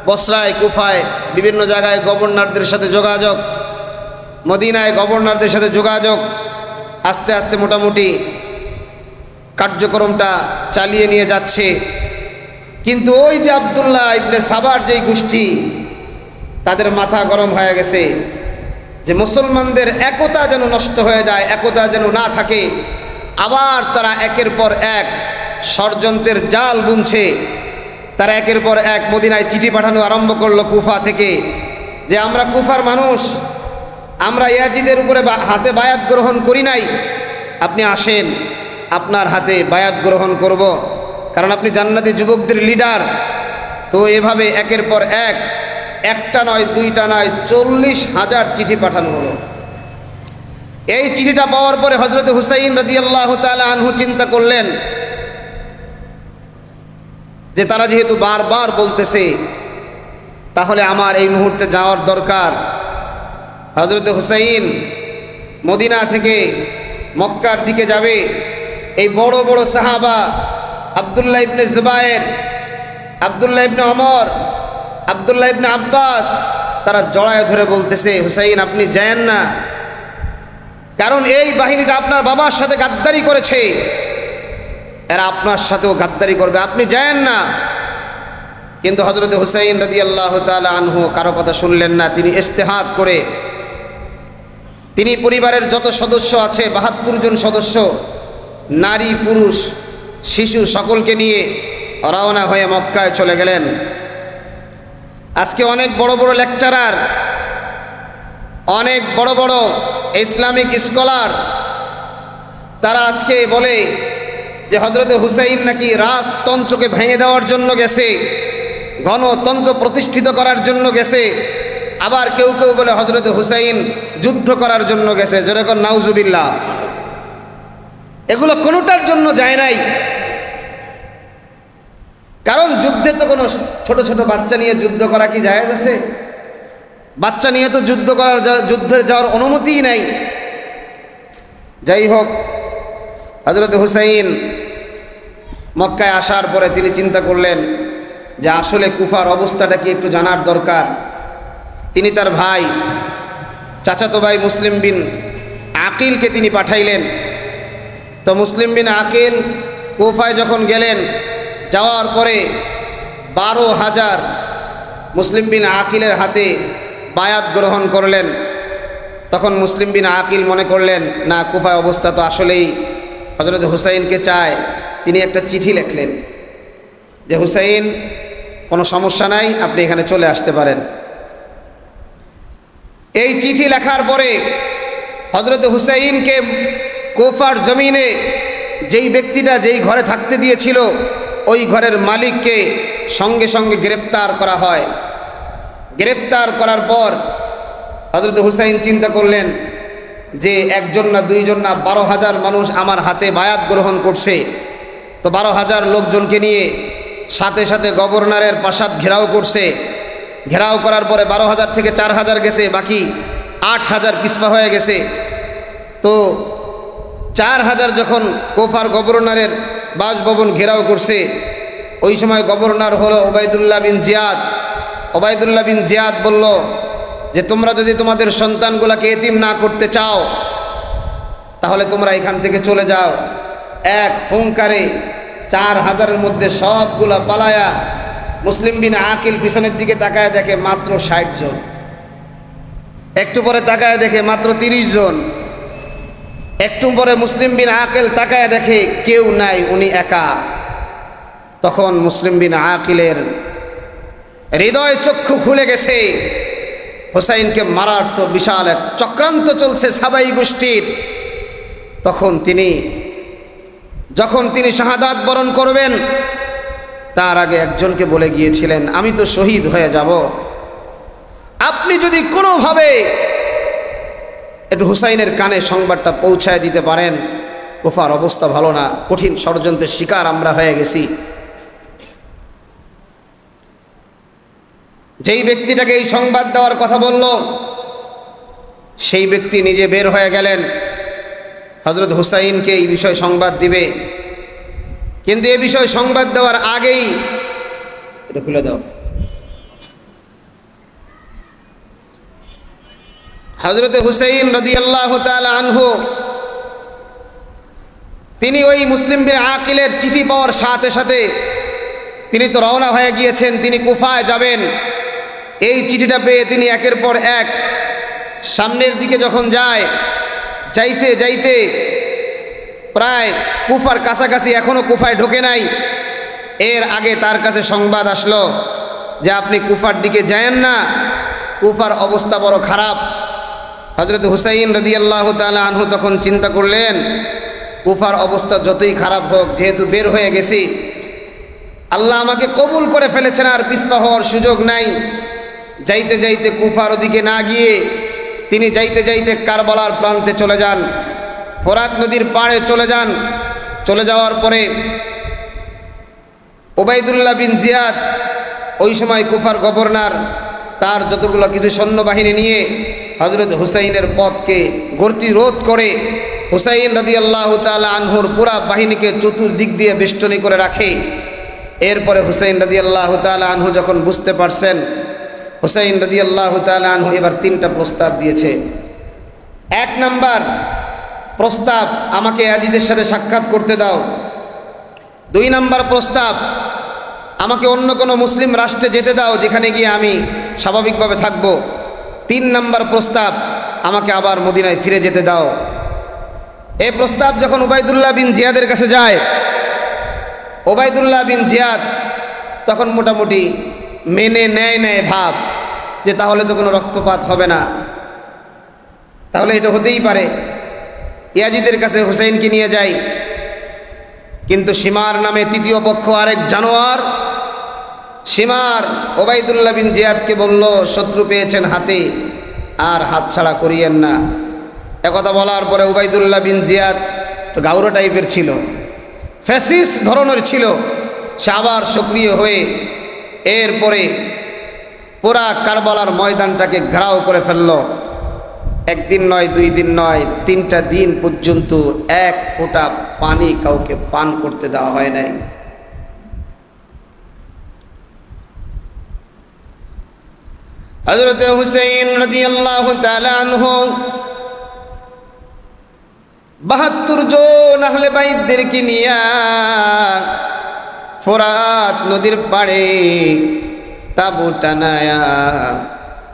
বসরায়, কুফায়, বিভিন্ন জায়গায় গভর্নরদের সাথে যোগাযোগ, মদিনায় গভর্নরদের সাথে যোগাযোগ, আস্তে আস্তে মোটামুটি কার্যক্রমটা চালিয়ে নিয়ে যাচ্ছে। কিন্তু ওই যে আব্দুল্লাহ ইবনে সাবার যেই গোষ্ঠী, তাদের মাথা গরম হয়ে গেছে যে মুসলমানদের একতা যেন নষ্ট হয়ে যায়, একতা যেন না থাকে। আবার তারা একের পর এক ষড়যন্ত্রের জাল বুনছে। তারা একের পর এক মদিনায় চিঠি পাঠানো আরম্ভ করলো কুফা থেকে, যে আমরা কুফার মানুষ, আমরা ইয়াজিদের উপরে হাতে বায়াত গ্রহণ করি নাই, আপনি আসেন, আপনার হাতে বায়াত গ্রহণ করব, কারণ আপনি জান্নাতি যুবকদের লিডার। তো এভাবে একের পর এক, একটা নয় দুইটা নয় 40,000 চিঠি পাঠানো হলো। এই চিঠিটা পাওয়ার পরে হযরত হুসাইন রাদিয়াল্লাহু তাআলা আনহু চিন্তা করলেন যে তারা যেহেতু বারবার বলতেছে, তাহলে আমার এই মুহূর্তে যাওয়ার দরকার। হযরত হুসাইন মদিনা থেকে মক্কার দিকে যাবে। এই বড় বড় সাহাবা আব্দুল্লাহ ইবনে জুবায়ের, আব্দুল্লাহ ইবনে ওমর, আব্দুল্লাহ ইবনে আব্বাস, তারা জড়ায় ধরে বলতেছে, হুসাইন আপনি যায়েন না, কারণ এই বাহিনীটা আপনার বাবার সাথে গাদ্দারি করেছে, এরা আপনার সাথেও গাদ্দারি করবে, আপনি যায়েন না। কিন্তু হযরত হুসাইন রাদিয়াল্লাহু তাআলা আনহু কারো কথা শুনলেন না। তিনি ইজতিহাদ করে, তিনি পরিবারের যত সদস্য আছে ৭২ জন সদস্য, নারী পুরুষ শিশু সকলকে নিয়ে রওনা হয়ে মক্কায় চলে গেলেন। আজকে অনেক বড় বড় লেকচারার, অনেক বড় বড় ইসলামিক স্কলার, তারা আজকে বলে যে হযরত হুসাইন নাকি রাজতন্ত্রকে ভেঙে দেওয়ার জন্য গেছে, গণতন্ত্র প্রতিষ্ঠিত করার জন্য গেছে। আবার কেউ কেউ বলে হযরত হুসাইন যুদ্ধ করার জন্য গেছে। যেরকম নাউজুবিল্লাহ, এগুলো কোনোটার জন্য যায় নাই। কারণ যুদ্ধে তো কোনো ছোট ছোট বাচ্চা নিয়ে যুদ্ধ করা কি জায়েজ আছে? বাচ্চা নিয়ে তো যুদ্ধে যাওয়ার অনুমতিই নাই। যাই হোক, হযরত হুসাইন মক্কায় আসার পরে তিনি চিন্তা করলেন যে আসলে কুফার অবস্থাটা কি একটু জানার দরকার। তিনি তার ভাই, চাচাতো ভাই মুসলিম বিন আকিলকে তিনি পাঠাইলেন। তো মুসলিম বিন আকিল কুফায় যখন গেলেন, যাওয়ার পরে 12,000 মুসলিম বিন আকিলের হাতে বায়াত গ্রহণ করলেন। তখন মুসলিম বিন আকিল মনে করলেন, না, কুফায় অবস্থা তো আসলেই হযরত হুসাইনকে চায়। তিনি একটা চিঠি লিখলেন যে হুসাইন, কোনো সমস্যা নাই, আপনি এখানে চলে আসতে পারেন। এই চিঠি লেখার পরে হযরত হুসাইনকে কুফার জমিনে যেই ব্যক্তিটা যেই ঘরে থাকতে দিয়েছিল, ওই ঘরের মালিককে সঙ্গে সঙ্গে গ্রেফতার করা হয়। গ্রেফতার করার পর হযরত হুসাইন চিন্তা করলেন যে একজন না দুইজন না 12,000 মানুষ আমার হাতে বায়াত গ্রহণ করছে। তো 12,000 লোকজনকে নিয়ে সাথে সাথে গভর্নরের প্রাসাদ ঘেরাও করছে। ঘেরাও করার পরে 12,000 থেকে 4,000 গেছে, বাকি 8,000 পিছপা হয়ে গেছে। তো 4,000 যখন কুফার গভর্নরের বাসভবন ঘেরাও করছে, ওই সময় গভর্নর হলো ওবায়দুল্লাহ বিন জিয়াদ। ওবায়দুল্লাহ বিন জিয়াদ বলল যে তোমরা যদি তোমাদের সন্তানগুলোকে এতিম না করতে চাও, তাহলে তোমরা এখান থেকে চলে যাও। এক হুঙ্কারে 4,000-এর মধ্যে সবগুলা পালায়া। মুসলিম বিন আকিল পিছনের দিকে তাকায় দেখে মাত্র 60 জন। একটু পরে তাকায় দেখে মাত্র 30 জন। একটু পরে মুসলিম বিন আকিল তাকায় দেখে কেউ নাই, উনি একা। তখন মুসলিম বিন আকিলের হৃদয় চক্ষু খুলে গেছে। হুসাইনকে মারার তো বিশাল এক চক্রান্ত চলছে সাবাই গোষ্ঠীর। যখন তিনি শাহাদাত বরণ করবেন, তার আগে একজনকে বলে গিয়েছিলেন, আমি তো শহীদ হয়ে যাব, আপনি যদি কোনোভাবে একটু হুসাইনের কানে সংবাদটা পৌঁছায় দিতে পারেন, কুফার অবস্থা ভালো না, কঠিন ষড়যন্ত্রের শিকার আমরা হয়ে গেছি। যেই ব্যক্তিটাকে এই সংবাদ দেওয়ার কথা বলল, সেই ব্যক্তি নিজে বের হয়ে গেলেন হযরত হুসাইনকে এই বিষয় সংবাদ দিবে। কিন্তু এই বিষয় সংবাদ দেওয়ার আগেই, এটা খুলে দাও, হযরতে হুসাইন রাদিয়াল্লাহু তাআলা আনহু তিনি ওই মুসলিম বিন আকিলের চিঠি পাওয়ার সাথে সাথে তিনি তো রওনা হয়ে গিয়েছেন, তিনি কুফায় যাবেন। এই চিঠিটা পেয়ে তিনি একের পর এক সামনের দিকে যখন যাইতে যাইতে প্রায় কুফার কাছাকাছি, এখনও কুফায় ঢোকে নাই। এর আগে তার কাছে সংবাদ আসলো যে আপনি কুফার দিকে যায়েন না, কুফার অবস্থা বড় খারাপ। হযরত হুসাইন রাদিয়াল্লাহু তাআলা আনহু তখন চিন্তা করলেন, কুফার অবস্থা যতই খারাপ হোক, যেহেতু বের হয়ে গেছি, আল্লাহ আমাকে কবুল করে ফেলেছেন, আর পিছপা হওয়ার সুযোগ নাই। যাইতে যাইতে কুফার ওদিকে না গিয়ে তিনি যাইতে যাইতে কারবালার প্রান্তে চলে যান, ফোরাত নদীর পাড়ে চলে যান। চলে যাওয়ার পরে উবাইদুল্লাহ বিন জিয়াদ, ওই সময় কুফার গভর্নর, তার যতগুলো কিছু সৈন্যবাহিনী নিয়ে হযরত হুসাইনের পথকে গতিরোধ করে হুসাইন রাদিয়াল্লাহু তাআলা আনহুর পুরা বাহিনীকে চতুর্দিক দিয়ে বেষ্টনী করে রাখে। এরপরে হুসাইন রাদিয়াল্লাহু তাআলা আনহু যখন বুঝতে পারছেন, হুসাইন রাদিয়াল্লাহু তাআলা আনহু এবার তিনটা প্রস্তাব দিয়েছে। এক নাম্বার প্রস্তাব, আমাকে ইয়াজিদের সাথে সাক্ষাৎ করতে দাও। 2 নাম্বার প্রস্তাব, আমাকে অন্য কোনো মুসলিম রাষ্ট্রে যেতে দাও, যেখানে গিয়ে আমি স্বাভাবিকভাবে থাকব। 3 নাম্বার প্রস্তাব, আমাকে আবার মদিনায় ফিরে যেতে দাও। এই প্রস্তাব যখন উবাইদুল্লাহ বিন জিয়াদের কাছে যায়, উবাইদুল্লাহ বিন জিয়াদ তখন মোটামুটি মেনে নেয় ভাব যে তাহলে তো কোনো রক্তপাত হবে না, তাহলে এটা হতেই পারে, ইয়াজিদের কাছে হুসাইনকে নিয়ে যায়। কিন্তু সীমার নামে তৃতীয় পক্ষ আরেক জানোয়ার, সীমার উবাইদুল্লাহ বিন জিয়াদকে বলল, শত্রু পেয়েছেন হাতে, আর হাতছাড়া করিয়েন না। একথা বলার পরে উবাইদুল্লাহ বিন জিয়াদ তো গাউরো টাইপের ছিল, ফ্যাসিস্ট ধরনের ছিল, সে আবার সক্রিয় হয়ে এরপরে পুরা কারবালার ময়দানটাকে ঘেরাও করে ফেলল। 1 দিন নয়, 2 দিন নয়, 3টা দিন পর্যন্ত 1 ফোঁটা পানি কাউকে পান করতে দেওয়া হয় নাই। হযরত হুসাইন রাদিয়াল্লাহু তাআলা আনহু 72 জন আহলে বাইতদেরকে নিয়ে ফোরাত নদীর পাড়ে তাঁবু টানায়া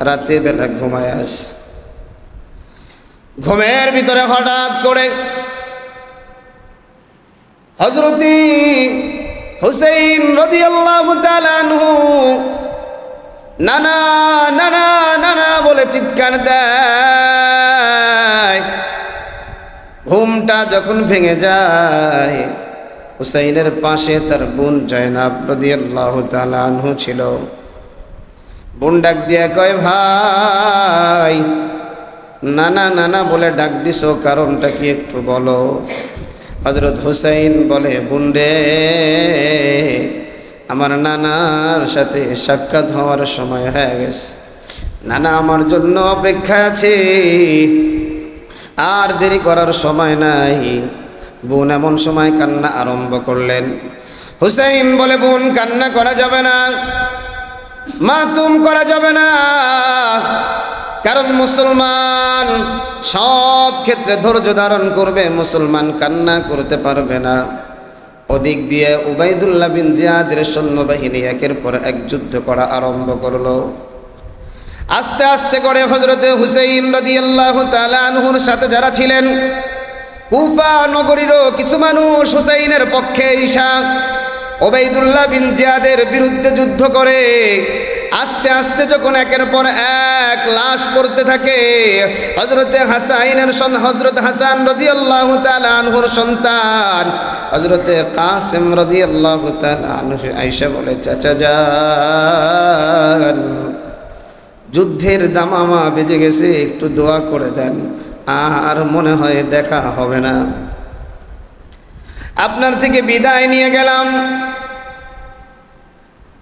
রাতের বেলা ঘুমায় আসে। ঘুমের ভিতরে হঠাৎ করে হযরত হুসাইন রাদিয়াল্লাহু তাআলা আনহু নানা নানা নানা বলে চিৎকার দেয়। ঘুমটা যখন ভেঙে যায়, হুসাইনের পাশে তার বোন জয়নাব রাদিয়াল্লাহু তাআলা আনহু ছিল। বোন ডাক দিয়ে কয়, ভাই, নানা নানা বলে ডাক দিছো, কারণটা কি একটু বলো। হযরত হুসাইন বলে, বোন রে, আমার নানার সাথে সাক্ষাৎ হওয়ার সময় হয়ে গেছে, নানা আমার জন্য অপেক্ষা আছে, আর দেরি করার সময় নাই। বোন এমন সময় কান্না আরম্ভ করলেন। হুসাইন বলে, বোন, কান্না করা যাবে না, মাতুম করা যাবে না, কারণ মুসলমান সব ক্ষেত্রে ধৈর্য ধারণ করবে, মুসলমান কান্না করতে পারবে না। ওদিক দিয়ে উবাইদুল্লাহ বিন জিয়াদের সৈন্যবাহিনী একের পর এক যুদ্ধ করা আরম্ভ করলো। আস্তে আস্তে করে হযরতে হুসাইন রাদিয়াল্লাহু তাআলা আনহুর সাথে যারা ছিলেন, কুফা নগরীরও কিছু মানুষ হুসাইনের পক্ষে ঈশা উবাইদুল্লাহ বিন জিয়াদের বিরুদ্ধে যুদ্ধ করে। আস্তে আস্তে যখন একের পর এক লাশ পড়তে থাকে, হযরত হাসান রাদিয়াল্লাহু তাআলা আনহুর সন্তান হযরতে কাসিম রাদিয়াল্লাহু তাআলা আনহু আয়েশা বলে, চাচা যান, যুদ্ধের দামামা বেজে গেছে, একটু দোয়া করে দেন, আর মনে হয় দেখা হবে না, আপনার থেকে বিদায় নিয়ে গেলাম।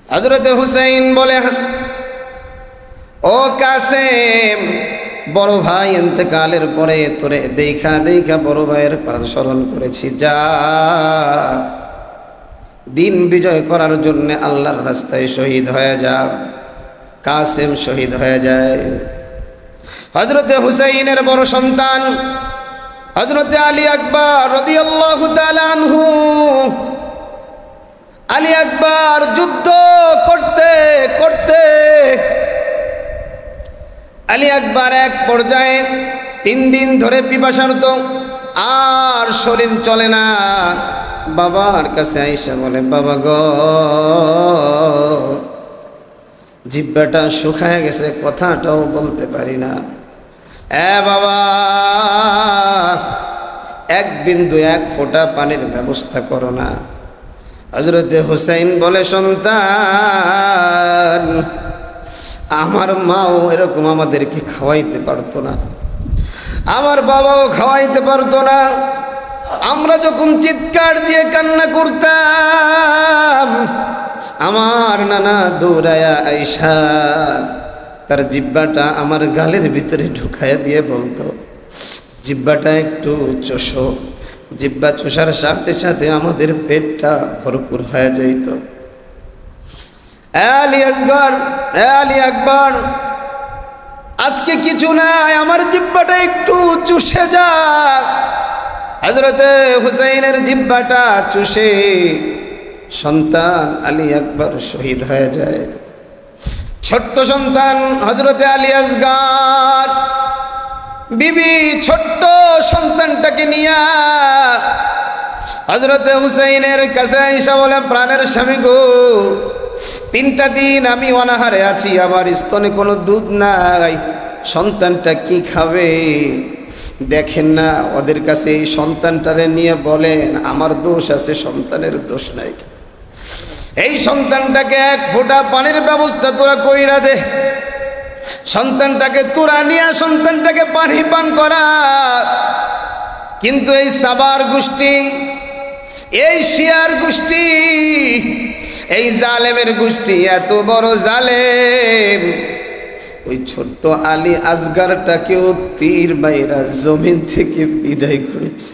হযরতে হুসাইন বলে, ও কাসেম, বড় ভাই ইন্তেকালের পরে তোরে দেখা দেখা বড় ভাইয়ের কথা স্মরণ করেছি, যা দিন বিজয় করার জন্য আল্লাহর রাস্তায় শহীদ হয়ে যা। কাসেম শহীদ হয়ে যায়। হযরতে হুসাইনের বড় সন্তান হযরতে আলী আকবর রাদিয়াল্লাহু তাআলা আনহু। আলী আকবর যুদ্ধ করতে করতে আলী আকবর এক পর্যায়ে 3 দিন ধরে পিপাসার্ত, আর শরীর চলে না। বাবার কাছে আইসা বলে, বাবা গো, জিহ্বাটা শুকায় গেছে, কথাটাও বলতে পারি না। বাবা, 1 বিন্দু 1 ফোঁটা পানির ব্যবস্থা করো না। হযরতে হুসাইন বলে, সন্তান, আমার মাও এরকম আমাদেরকে খাওয়াইতে পারতো না, আমার বাবাও খাওয়াইতে পারতো না। আমরা যখন চিৎকার দিয়ে কান্না করতাম, আমার নানা দৌড়ায়া আইসা তার জিহ্বাটা আমার গালের ভিতরে ঢুকাইয়া দিয়ে বলতো, জিহ্বাটা একটু চষো। জিহ্বা চষার সাথে সাথে আমাদের পেটটা ভরপুর হয়ে যাইত। আলী আসগর, আলী আকবর, আজকে কিছু নাই, আমার জিহ্বাটা একটু চুষে যা। হযরতে হুসাইনের জিহ্বাটা চুষে সন্তান আলী আকবর শহীদ হয়ে যায়। ছোট্ট সন্তান হযরতে আলী আসগর বিবি ছোট্ট সন্তানটাকে নিয়া হযরতে হুসাইনের কাছে আইসা বলে, প্রাণের স্বামী গো, 3টা দিন আমি অনাহারে আছি, আমার স্তনে কোনো দুধ নাই, সন্তানটা কি খাবে? দেখেন না, ওদের কাছে এই সন্তানটারে নিয়ে বলেন আমার দোষ আছে, সন্তানের দোষ নাই। এই সন্তানটাকে 1 ফোঁটা পানির ব্যবস্থা তোরা কইরা দে। সন্তানটাকে তোরা নিয়ে সন্তানটাকে পানি পান করা। কিন্তু এই সাবার গোষ্ঠী, এই শিয়ার গোষ্ঠী, এই জালেমের গোষ্ঠী এত বড় জালেম, ওই ছোট্ট আলী আসগরটাকেও তীর বাইরা জমিন থেকে বিদায় করেছে।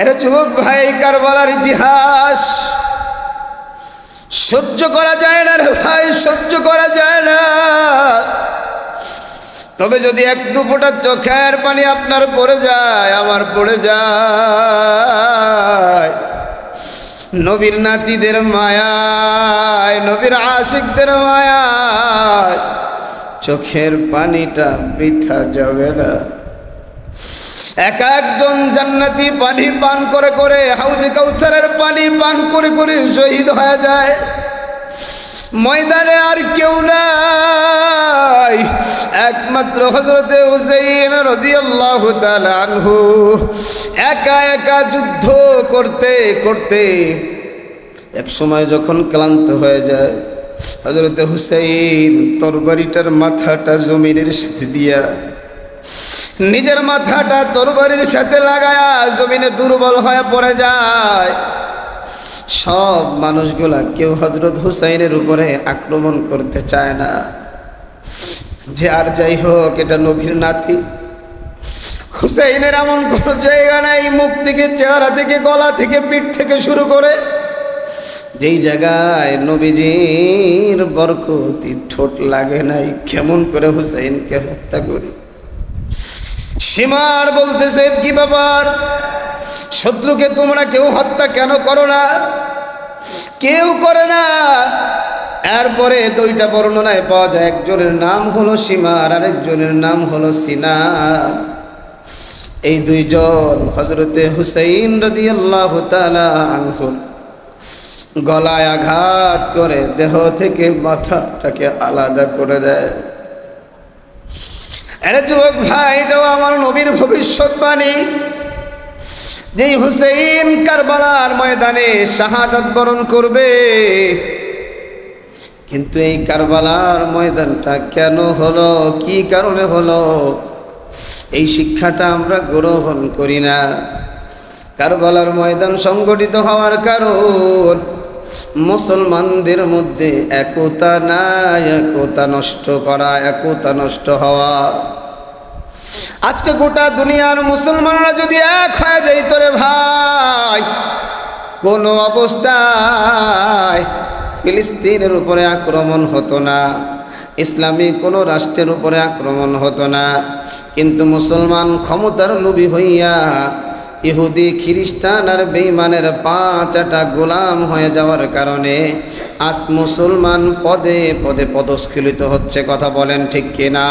এর যুবক ভাই, কারবালার ইতিহাস সহ্য করা যায় না রে ভাই, সহ্য করা যায় না। তবে যদি 1-2 ফোঁটা চোখের পানি আপনার পড়ে যায়, আমার পড়ে যায়, নবীর নাতিদের মায়ায়, নবীর আশিকদের মায়ায় চোখের পানিটা বৃথা যাবে না। একজন জান্নাতি পানি পান করে করে, হাউজে কাউসারের পানি পান করে করে শহীদ হয়ে যায়। ময়দানে আর কেউ নাই, একমাত্র হযরতে হুসাইন রাদিয়াল্লাহু তাআলা আনহু একা একা যুদ্ধ করতে করতে এক সময় যখন ক্লান্ত হয়ে যায়, হযরতে হুসাইন তরবারিটার মাথাটা জমিনের সাথে দিয়া, নিজের মাথাটা তরবারির সাথে লাগায়া জমিনে দুর্বল হয়ে পড়ে যায়। সব মানুষগুলা কেউ হযরত হুসাইনের উপরে আক্রমণ করতে চায় না। যে আর যাই হোক, এটা নবীর নাতি, হুসাইনের এমন কোনো জায়গা নাই, মুখ থেকে, চেহারা থেকে, গলা থেকে, পিঠ থেকে শুরু করে যেই জায়গায় নবীজির বরকতি ঠোঁট লাগে নাই, কেমন করে হুসাইনকে হত্যা করি। সীমার বলতেছে, কি ব্যাপার, শত্রুকে তোমরা কেউ হত্যা কেন করো না? কেউ করে না। এরপরে 2টা বর্ণনায় পাওয়া যায়, একজনের নাম হলো সীমার, আরেকজনের নাম হলো সিনার। এই 2 জন হযরতে হুসাইন রাদিয়াল্লাহু তাআলা আনহু গলায় আঘাত করে দেহ থেকে মাথাটাকে আলাদা করে দেয়। আরে যুবক ভাই, এটাও আমার নবীর ভবিষ্যৎবাণী। যেই হুসাইন কারবালার ময়দানে শাহাদাত বরণ করবে, কিন্তু এই কারবালার ময়দানটা কেন হলো, কি কারণে হলো, এই শিক্ষাটা আমরা গ্রহণ করি না। কারবালার ময়দান সংগঠিত হওয়ার কারণ মুসলমানদের মধ্যে একতা নাই, একতা নষ্ট করা, একতা নষ্ট হওয়া। আজকে গোটা দুনিয়ার মুসলমানরা যদি এক হয়ে যাইত রে ভাই, কোন অবস্থায় ফিলিস্তিনের উপরে আক্রমণ হতো না। ইসলামী কোনো রাষ্ট্রের উপরে আক্রমণ হতো না। কিন্তু মুসলমান ক্ষমতার লোভী হইয়া ইহুদি খ্রিস্টান আর বেঈমানের পাঁচটা গোলাম হয়ে যাওয়ার কারণে আজ মুসলমান পদে পদে পদস্খলিত হচ্ছে। কথা বলেন ঠিক কিনা?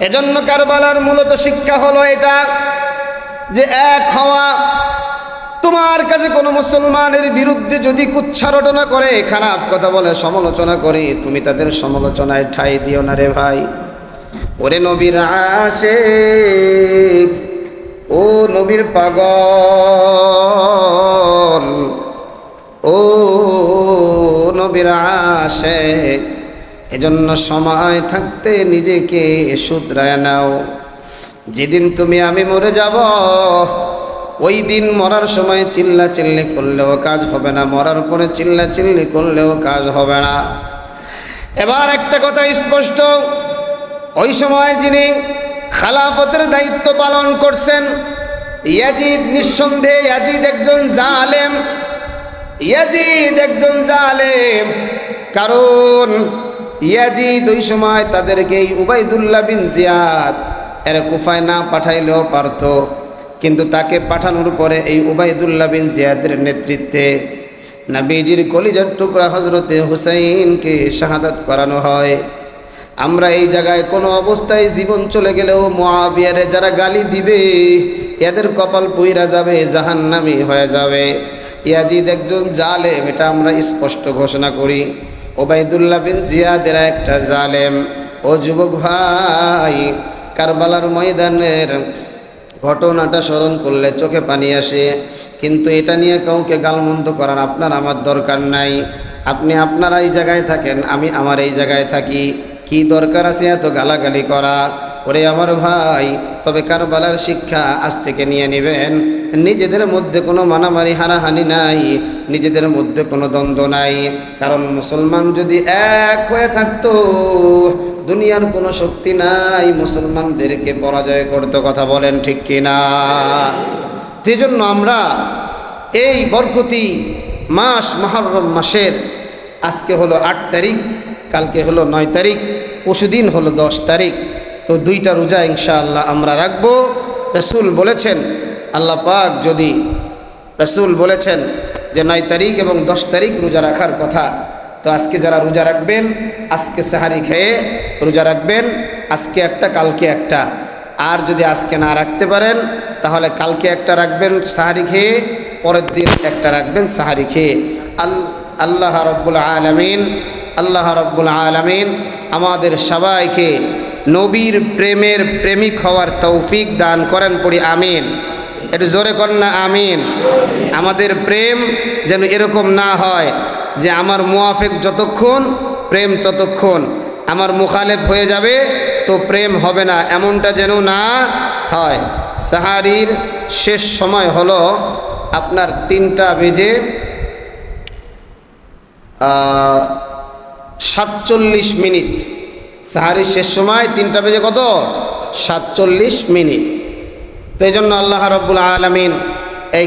এজন্য কারবালার মূলত শিক্ষা হলো এটা যে এক হওয়া। তোমার কাছে কোনো মুসলমানের বিরুদ্ধে যদি কুচ্ছা রটনা করে, খারাপ কথা বলে, সমালোচনা করে, তুমি তাদের সমালোচনায় ঠাঁই দিও না রে ভাই। ওরে নবীর আশিক, ও নবীর পাগল, ও নবীর আশিক, এজন্য সময় থাকতে নিজেকে শুধরায় নাও। যেদিন তুমি আমি মরে যাব, ওই দিন মরার সময় চিল্লা চিল্লি করলেও কাজ হবে না, মরার পরে চিল্লা চিল্লি করলেও কাজ হবে না। এবার একটা কথা স্পষ্ট, ওই সময় যিনি খেলাফতের দায়িত্ব পালন করছেন ইয়াজিদ, নিঃসন্দেহে ইয়াজিদ একজন জালেম। ইয়াজিদ একজন জালেম, কারণ ইয়াজিদ ওই সময় তাদেরকে উবাইদুল্লাহ বিন জিয়াদ এর কুফায় না পাঠাইলেও পারত, কিন্তু তাকে পাঠানোর পরে এই উবাইদুল্লাহ বিন জিয়াদের নেতৃত্বে নবীজির কলিজার টুকরা হযরতে হুসাইনকে শাহাদাত করানো হয়। আমরা এই জায়গায় কোনো অবস্থায় জীবন চলে গেলেও মুআবিয়ারে যারা গালি দিবে এদের কপাল পুইরা যাবে, জাহান্নামী হয়ে যাবে। ইয়াজিদ একজন জালেম, এটা আমরা স্পষ্ট ঘোষণা করি। উবাইদুল্লাহ বিন জিয়াদের একটা জালেম। ও যুবক ভাই, কারবালার ময়দানের ঘটনাটা স্মরণ করলে চোখে পানি আসে, কিন্তু এটা নিয়ে কাউকে গালমন্দ করার আপনার আমার দরকার নাই। আপনি আপনারা এই জায়গায় থাকেন, আমি আমার এই জায়গায় থাকি, কি দরকার আছে এত গালাগালি করা? ওরে আমার ভাই, তবে কারবালার শিক্ষা আজ থেকে নিয়ে নেবেন। নিজেদের মধ্যে কোনো মারামারি হানাহানি নাই, নিজেদের মধ্যে কোনো দ্বন্দ্ব নাই। কারণ মুসলমান যদি এক হয়ে থাকতো, দুনিয়ার কোনো শক্তি নাই মুসলমানদেরকে পরাজয় করতে। কথা বলেন ঠিক কিনা? সেজন্য আমরা এই বরকতি মাস মুহররম মাসের আজকে হলো 8 তারিখ, কালকে হলো 9 তারিখ, পরশুদিন হলো 10 তারিখ। তো 2টা রোজা ইনশাআল্লাহ আমরা রাখবো। রাসূল বলেছেন, আল্লাহ পাক যদি, রাসূল বলেছেন যে 9 তারিখ এবং 10 তারিখ রোজা রাখার কথা। তো আজকে যারা রোজা রাখবেন, আজকে সাহারি খেয়ে রোজা রাখবেন, আজকে একটা কালকে একটা। আর যদি আজকে না রাখতে পারেন তাহলে কালকে একটা রাখবেন সাহারি খেয়ে, পরের দিন একটা রাখবেন সাহারি খেয়ে। আল্লাহ রাব্বুল আলামিন, আল্লাহ রাব্বুল আলামিন আমাদের সবাইকে নবীর প্রেমের প্রেমিক হওয়ার তৌফিক দান করেন। পড়ি আমিন। একটু জোরে করেন না আমিন। আমাদের প্রেম যেন এরকম না হয় যে আমার মুওয়াফিক যতক্ষণ প্রেম ততক্ষণ, আমার মুখালেফ হয়ে যাবে তো প্রেম হবে না, এমনটা যেন না হয়। সাহারির শেষ সময় হলো আপনার 3টা বেজে 47 মিনিট। সাহারির শেষ সময় 3টা বেজে কত? 47 মিনিট। তো এই জন্য আল্লাহ রাব্বুল আলামিন এই